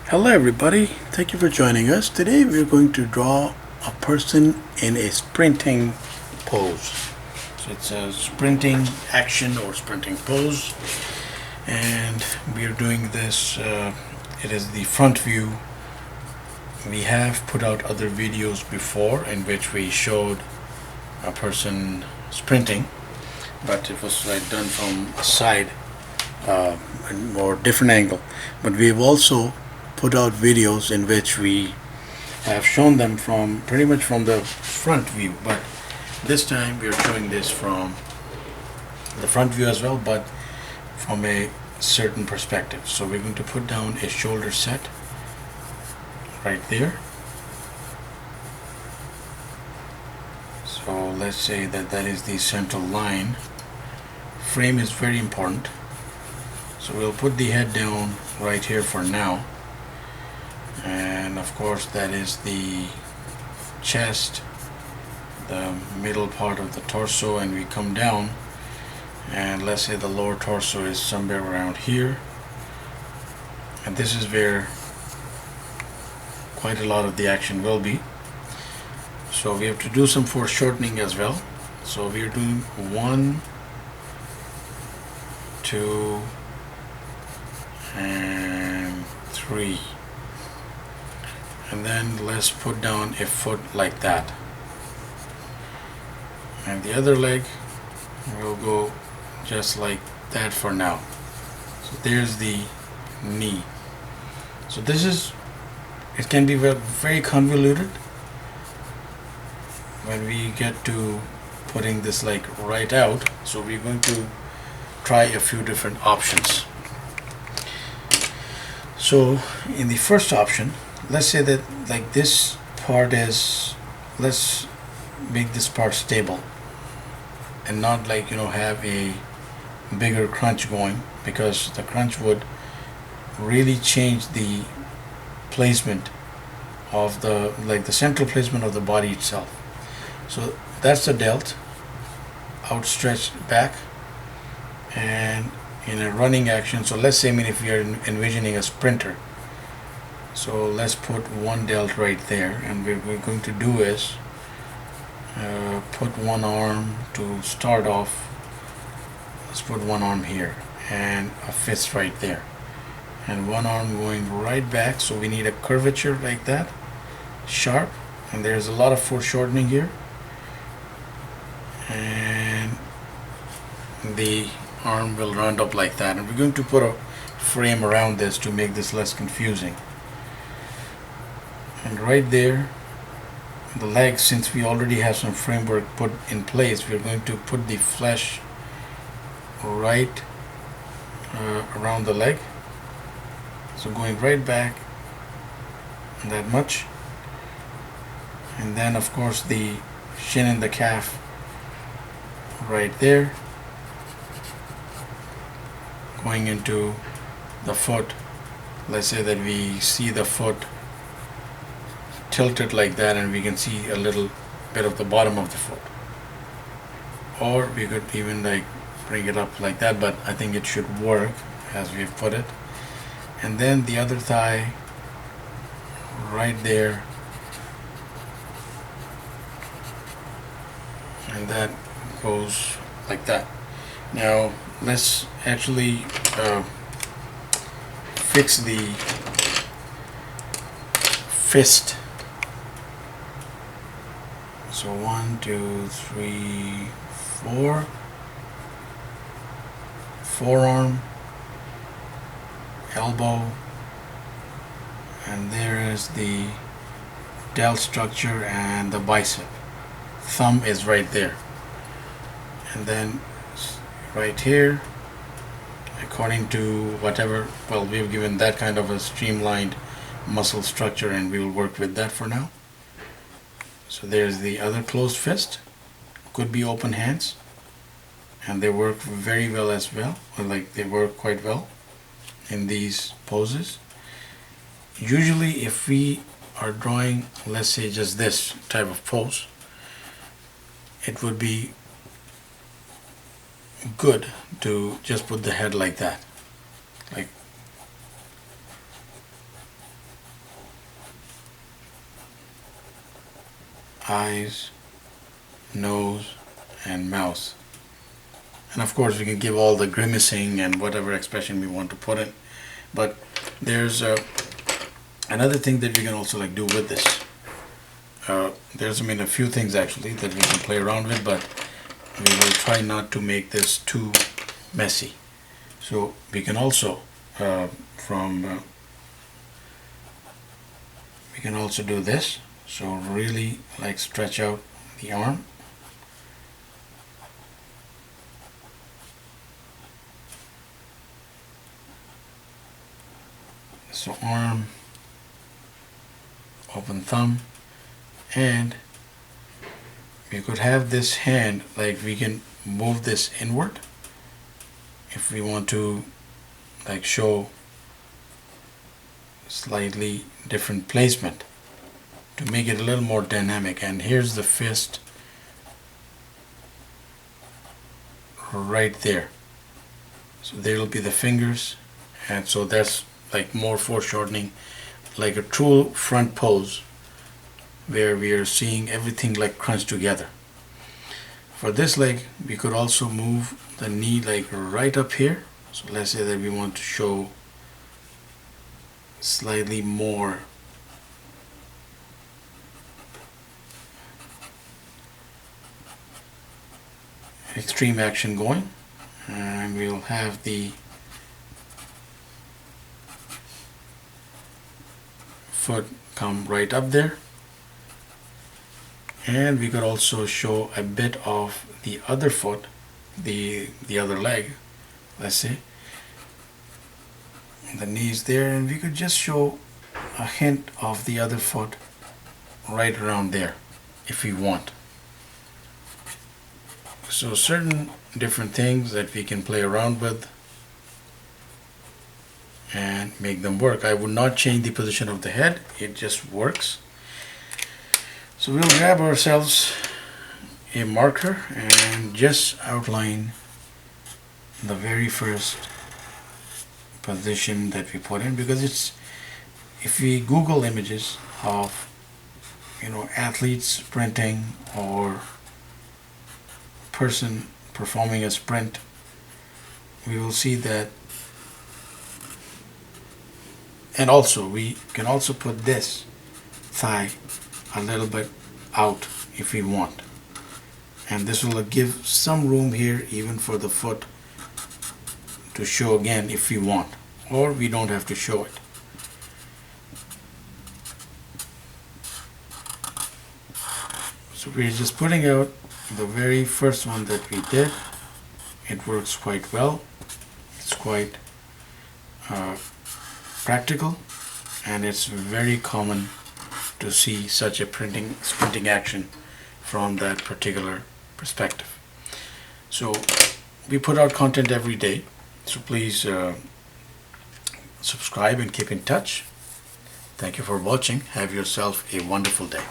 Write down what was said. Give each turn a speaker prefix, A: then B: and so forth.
A: Hello everybody, thank you for joining us. Today we're going to draw a person in a sprinting pose. So it's a sprinting action or sprinting pose, and we're doing this, it is the front view. We have put out other videos before in which we showed a person sprinting, but it was done from a side, a more different angle. But we've also put out videos in which we have shown them from pretty much from the front view, but this time we are showing this from the front view as well, but from a certain perspective. So we're going to put down a shoulder set right there. So let's say that that is the central line. Frame is very important, so we'll put the head down right here for now. And of course that is the chest, the middle part of the torso, and we come down, and let's say the lower torso is somewhere around here, and this is where quite a lot of the action will be. So we have to do some foreshortening as well. So we are doing 1, 2 and 3. And then let's put down a foot like that, and the other leg will go just like that for now. So there's the knee. So this is, it can be very convoluted when we get to putting this like right out. So we're going to try a few different options. So in the first option, let's say that like this part is, let's make this part stable and not like, have a bigger crunch going, because the crunch would really change the placement of the, like the central placement of the body itself. So that's the delt, outstretched back, and in a running action. So let's say, if we are envisioning a sprinter, so let's put one delt right there, and what we're going to do is put one arm to start off. Let's put one arm here and a fist right there, and one arm going right back. So we need a curvature like that, sharp, and there's a lot of foreshortening here, and the arm will round up like that. And we're going to put a frame around this to make this less confusing. And right there, the legs, since we already have some framework put in place, we're going to put the flesh right around the leg. So going right back that much. And then of course the shin and the calf right there. Going into the foot, let's say that we see the foot tilted like that, and we can see a little bit of the bottom of the foot, or we could even like bring it up like that, but I think it should work as we've put it. And then the other thigh right there, and that goes like that. Now let's actually fix the fist. So 1, 2, 3, 4, forearm, elbow, and there is the delt structure and the bicep. Thumb is right there, and then right here, according to whatever, well, we've given that kind of a streamlined muscle structure, and we will work with that for now. So there's the other closed fist. Could be open hands, and they work very well as well, or like they work quite well in these poses. Usually if we are drawing, let's say, just this type of pose, it would be good to just put the head like that, like eyes, nose, and mouth. And of course we can give all the grimacing and whatever expression we want to put in. But there's another thing that we can also like do with this. There's a few things actually that we can play around with, but we will try not to make this too messy. So we can also we can also do this. So really like stretch out the arm. So arm, open thumb, and we could have this hand, like we can move this inward if we want to like show slightly different placement to make it a little more dynamic. And here's the fist right there. So there will be the fingers, and so that's like more foreshortening, like a true front pose where we are seeing everything like crunched together. For this leg, we could also move the knee like right up here. So let's say that we want to show slightly more extreme action going, and we'll have the foot come right up there. And we could also show a bit of the other foot, the other leg, let's say. The knees there, and we could just show a hint of the other foot right around there if we want. So certain different things that we can play around with and make them work. I would not change the position of the head, it just works. So we'll grab ourselves a marker and just outline the very first position that we put in, because it's, if we Google images of athletes sprinting or person performing a sprint, we will see that. And also we can also put this thigh a little bit out if we want, and this will give some room here even for the foot to show again if we want, or we don't have to show it. So we're just putting out the very first one that we did. It works quite well. It's quite practical, and it's very common to see such a sprinting action from that particular perspective. So we put out content every day, so please subscribe and keep in touch. Thank you for watching. Have yourself a wonderful day.